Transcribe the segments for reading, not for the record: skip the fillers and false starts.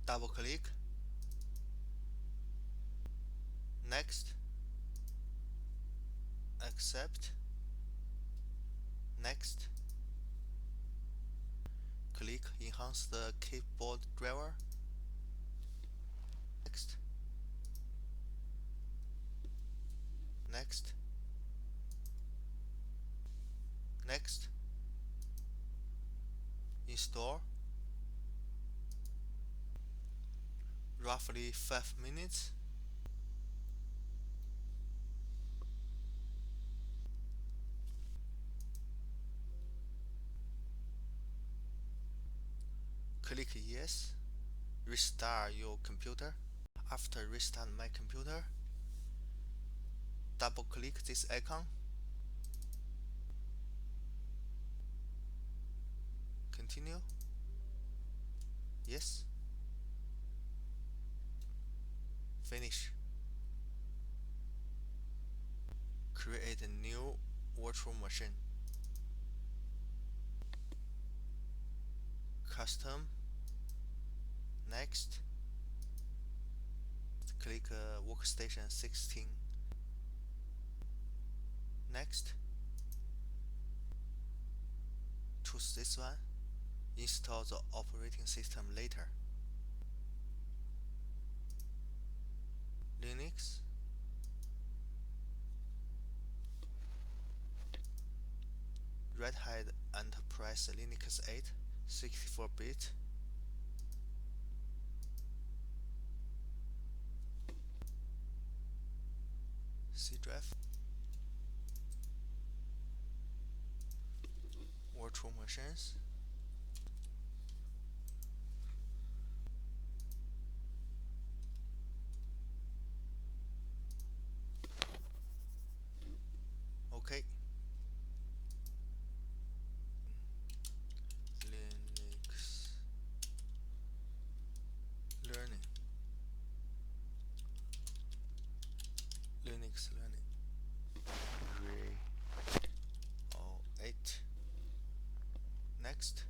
double click, next, accept, next, click enhance the keyboard driver, next, next, next, install, roughly 5 minutes. Click yes, restart your computer. After restart my computer, double click this icon, continue, yes, finish. Create a new virtual machine, custom, next, click workstation 16, next, choose this one, install the operating system later, Linux, Red Hat Enterprise Linux 8, 64-bit, C drive, virtual machines, OK, Linux learning, Linux learning, 308, next.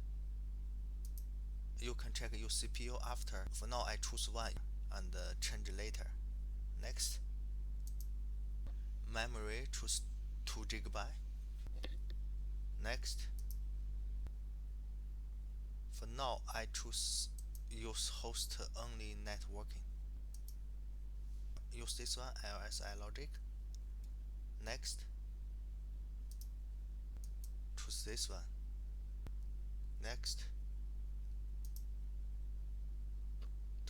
You can check your CPU after. For now, I choose one and change later. Next, memory choose 2 GB. Next, for now, I choose use host only networking. Use this one, LSI logic. Next, choose this one. Next,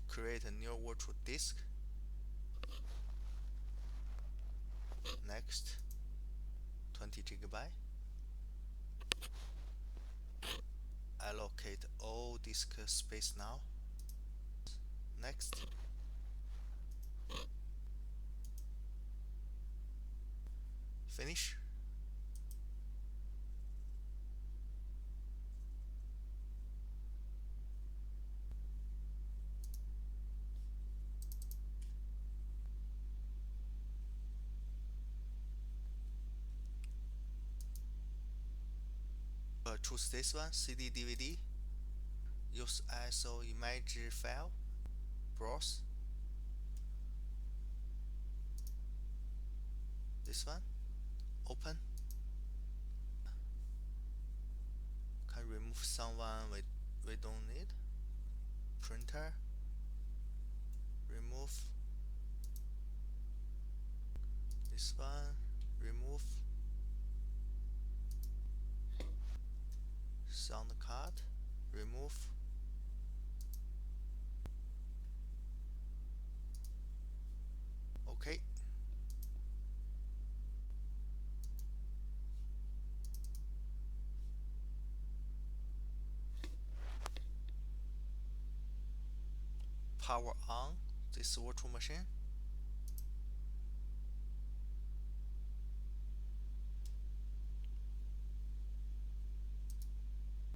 create a new virtual disk. Next, 20 GB. Allocate all disk space now. Next, finish. Choose this one, CD DVD. Use ISO image file. Browse. This one. Open. Can remove someone we don't need. Printer. Remove. This one. Remove. Sound card. Remove. OK. Power on this virtual machine.